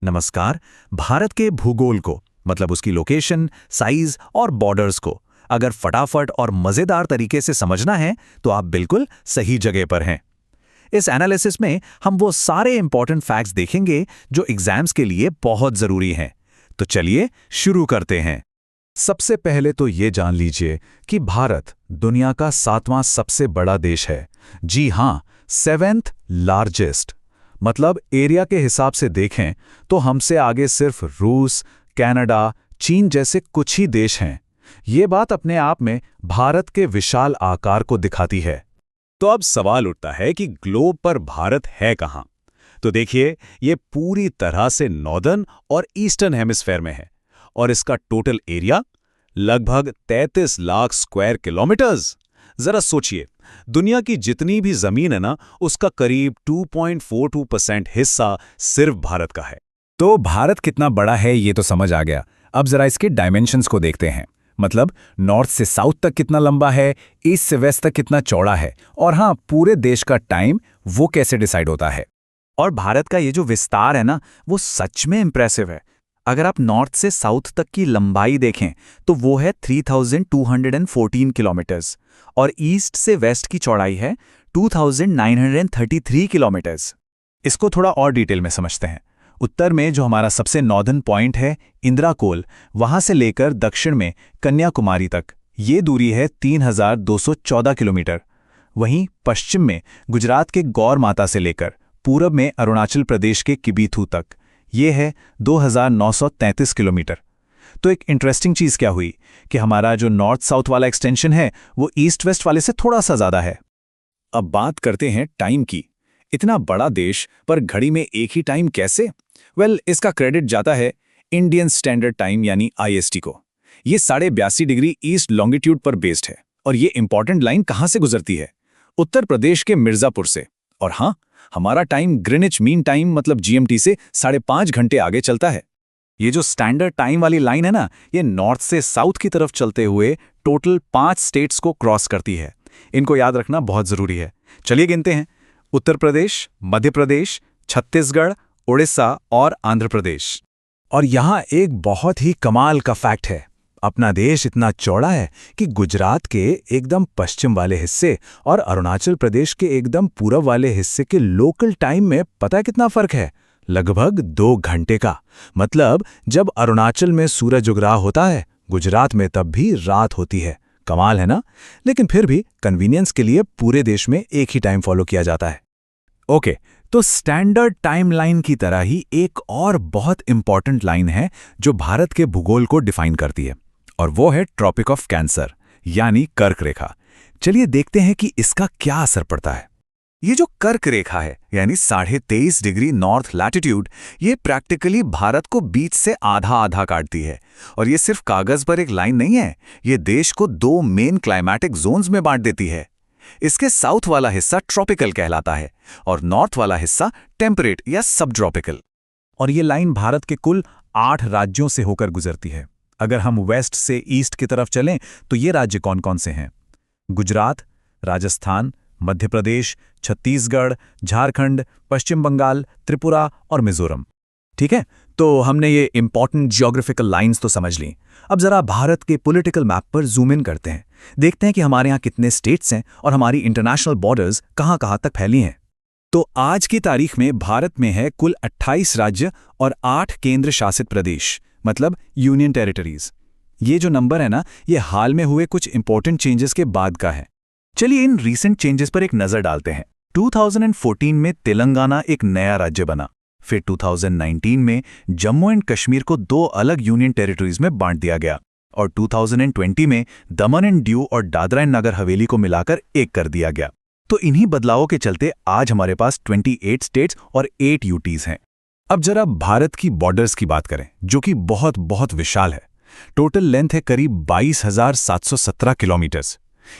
नमस्कार। भारत के भूगोल को मतलब उसकी लोकेशन, साइज और बॉर्डर्स को अगर फटाफट और मजेदार तरीके से समझना है तो आप बिल्कुल सही जगह पर हैं। इस एनालिसिस में हम वो सारे इंपॉर्टेंट फैक्ट्स देखेंगे जो एग्जाम्स के लिए बहुत जरूरी हैं। तो चलिए शुरू करते हैं। सबसे पहले तो ये जान लीजिए कि भारत दुनिया का 7वां सबसे बड़ा देश है। जी हाँ, 7th लार्जेस्ट। मतलब एरिया के हिसाब से देखें तो हमसे आगे सिर्फ रूस, कनाडा, चीन जैसे कुछ ही देश हैं। ये बात अपने आप में भारत के विशाल आकार को दिखाती है। तो अब सवाल उठता है कि ग्लोब पर भारत है कहाँ? तो देखिए, ये पूरी तरह से नॉर्दर्न और ईस्टर्न हेमिस्फेयर में है और इसका टोटल एरिया लगभग 33 लाख स्क्वायर किलोमीटर्स। जरा सोचिए, दुनिया की जितनी भी जमीन है ना, उसका करीब 2.42% हिस्सा सिर्फ भारत का है। तो भारत कितना बड़ा है ये तो समझ आ गया। अब जरा इसके डायमेंशंस को देखते हैं। मतलब नॉर्थ से साउथ तक कितना लंबा है, ईस्ट से वेस्ट तक कितना चौड़ा है, और हाँ, पूरे देश का टाइम वो कैसे डिसाइड होता है। और भारत का ये जो विस्तार है ना, वो सच में इंप्रेसिव है। अगर आप नॉर्थ से साउथ तक की लंबाई देखें तो वो है 3214 किलोमीटर्स और ईस्ट से वेस्ट की चौड़ाई है 2933 किलोमीटर्स। इसको थोड़ा और डिटेल में समझते हैं। उत्तर में जो हमारा सबसे नॉर्दर्न पॉइंट है इंदिरा कोल, वहां से लेकर दक्षिण में कन्याकुमारी तक ये दूरी है 3214 किलोमीटर। वहीं पश्चिम में गुजरात के गौर माता से लेकर पूरब में अरुणाचल प्रदेश के किबीथू तक ये है 2933 किलोमीटर। तो एक इंटरेस्टिंग चीज़ क्या हुई कि हमारा जो नॉर्थ साउथ वाला एक्सटेंशन है वो ईस्ट वेस्ट वाले से थोड़ा सा ज़्यादा है। अब बात करते हैं टाइम की। इतना बड़ा देश पर घड़ी में एक ही टाइम कैसे? इसका क्रेडिट जाता है इंडियन स्टैंडर्ड टाइम यानी IST को। ये 82.5 डिग्री ईस्ट लॉन्गिट्यूड पर बेस्ड है। और ये इंपॉर्टेंट लाइन कहाँ से गुजरती है? उत्तर प्रदेश के मिर्जापुर से। और हाँ, हमारा टाइम ग्रीनिच मीन टाइम मतलब GMT से 5.5 घंटे आगे चलता है। ये जो स्टैंडर्ड टाइम वाली लाइन है ना, ये नॉर्थ से साउथ की तरफ चलते हुए टोटल 5 स्टेट्स को क्रॉस करती है। इनको याद रखना बहुत जरूरी है। चलिए गिनते हैं। उत्तर प्रदेश, मध्य प्रदेश, छत्तीसगढ़, उड़ीसा और आंध्र प्रदेश। और यहाँ एक बहुत ही कमाल का फैक्ट है। अपना देश इतना चौड़ा है कि गुजरात के एकदम पश्चिम वाले हिस्से और अरुणाचल प्रदेश के एकदम पूरब वाले हिस्से के लोकल टाइम में पता है कितना फर्क है? लगभग 2 घंटे का। मतलब जब अरुणाचल में सूरज उग रहा होता है, गुजरात में तब भी रात होती है। कमाल है ना? लेकिन फिर भी कन्वीनियंस के लिए पूरे देश में एक ही टाइम फॉलो किया जाता है। ओके, तो स्टैंडर्ड टाइमलाइन की तरह ही एक और बहुत इंपॉर्टेंट लाइन है जो भारत के भूगोल को डिफाइन करती है, और वो है ट्रॉपिक ऑफ कैंसर यानी कर्क रेखा। चलिए देखते हैं कि इसका क्या असर पड़ता है। ये जो कर्क रेखा है यानी 23.5 डिग्री नॉर्थ लैटिट्यूड, ये प्रैक्टिकली भारत को बीच से आधा आधा काटती है। और ये सिर्फ कागज पर एक लाइन नहीं है, ये देश को 2 मेन क्लाइमेटिक जोन्स में बांट देती है। इसके साउथ वाला हिस्सा ट्रॉपिकल कहलाता है और नॉर्थ वाला हिस्सा टेम्परेट या सब ट्रॉपिकल। और ये लाइन भारत के कुल 8 राज्यों से होकर गुजरती है। अगर हम वेस्ट से ईस्ट की तरफ चलें तो ये राज्य कौन कौन से हैं? गुजरात, राजस्थान, मध्य प्रदेश, छत्तीसगढ़, झारखंड, पश्चिम बंगाल, त्रिपुरा और मिजोरम। ठीक है, तो हमने ये इंपॉर्टेंट जियोग्राफिकल लाइंस तो समझ ली। अब जरा भारत के पॉलिटिकल मैप पर जूम इन करते हैं। देखते हैं कि हमारे यहाँ कितने स्टेट्स हैं और हमारी इंटरनेशनल बॉर्डर्स कहाँ-कहाँ तक फैली हैं। तो आज की तारीख में भारत में है कुल 28 राज्य और 8 केंद्र शासित प्रदेश मतलब यूनियन टेरिटरीज। ये जो नंबर है ना, ये हाल में हुए कुछ इंपॉर्टेंट चेंजेस के बाद का है। चलिए इन रीसेंट चेंजेस पर एक नजर डालते हैं। 2014 में तेलंगाना एक नया राज्य बना। फिर 2019 में जम्मू एंड कश्मीर को 2 अलग यूनियन टेरिटरीज में बांट दिया गया और 2020 में दमन एंड दीव और दादरा एंड नगर हवेली को मिलाकर एक कर दिया गया। तो इन्हीं बदलावों के चलते आज हमारे पास 28 स्टेट्स और 8 यूटीज हैं। अब जरा भारत की बॉर्डर्स की बात करें, जो कि बहुत बहुत विशाल है। टोटल लेंथ है करीब 22,717 किलोमीटर्स।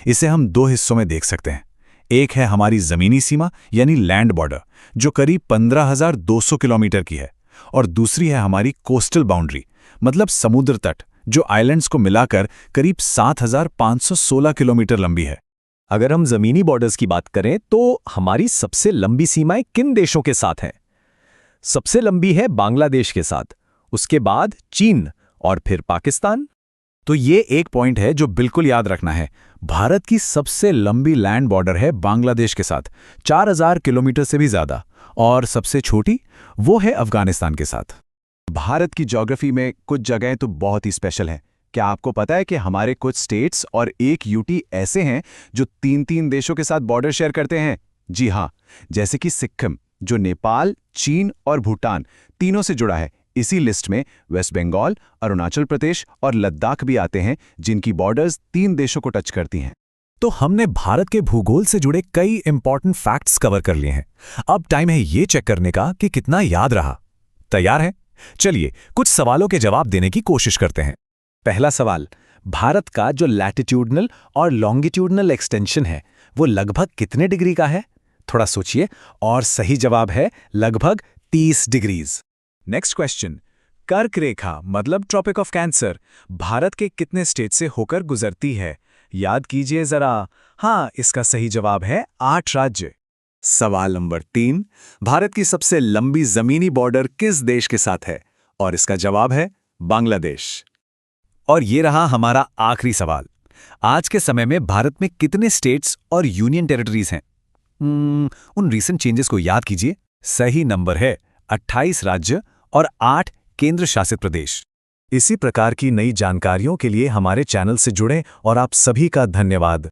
इसे हम 2 हिस्सों में देख सकते हैं। एक है हमारी जमीनी सीमा यानी लैंड बॉर्डर, जो करीब 15,200 किलोमीटर की है, और दूसरी है हमारी कोस्टल बाउंड्री मतलब समुद्र तट, जो आइलैंड्स को मिलाकर करीब 7,516 किलोमीटर लंबी है। अगर हम जमीनी बॉर्डर्स की बात करें तो हमारी सबसे लंबी सीमाएं किन देशों के साथ हैं? सबसे लंबी है बांग्लादेश के साथ, उसके बाद चीन और फिर पाकिस्तान। तो ये एक पॉइंट है जो बिल्कुल याद रखना है। भारत की सबसे लंबी लैंड बॉर्डर है बांग्लादेश के साथ, 4000 किलोमीटर से भी ज्यादा, और सबसे छोटी वो है अफगानिस्तान के साथ। भारत की ज्योग्राफी में कुछ जगहें तो बहुत ही स्पेशल हैं। क्या आपको पता है कि हमारे कुछ स्टेट्स और एक यूटी ऐसे हैं जो 3-3 देशों के साथ बॉर्डर शेयर करते हैं? जी हाँ, जैसे कि सिक्किम, जो नेपाल, चीन और भूटान तीनों से जुड़ा है। इसी लिस्ट में वेस्ट बंगाल, अरुणाचल प्रदेश और लद्दाख भी आते हैं, जिनकी बॉर्डर्स 3 देशों को टच करती हैं। तो हमने भारत के भूगोल से जुड़े कई इंपॉर्टेंट फैक्ट्स कवर कर लिए हैं। अब टाइम है ये चेक करने का कि कितना याद रहा। तैयार हैं? चलिए कुछ सवालों के जवाब देने की कोशिश करते हैं। पहला सवाल, भारत का जो लैटिट्यूडनल और लॉन्गिट्यूडनल एक्सटेंशन है वो लगभग कितने डिग्री का है? थोड़ा सोचिए, और सही जवाब है लगभग 30 डिग्रीज। नेक्स्ट क्वेश्चन, कर्क रेखा मतलब ट्रॉपिक ऑफ कैंसर भारत के कितने स्टेट से होकर गुजरती है? याद कीजिए जरा। हाँ, इसका सही जवाब है 8 राज्य। सवाल नंबर 3, भारत की सबसे लंबी जमीनी बॉर्डर किस देश के साथ है? और इसका जवाब है बांग्लादेश। और ये रहा हमारा आखिरी सवाल, आज के समय में भारत में कितने स्टेट्स और यूनियन टेरिटरीज हैं? उन रीसेंट चेंजेस को याद कीजिए। सही नंबर है 28 राज्य और 8 केंद्र शासित प्रदेश। इसी प्रकार की नई जानकारियों के लिए हमारे चैनल से जुड़ें और आप सभी का धन्यवाद।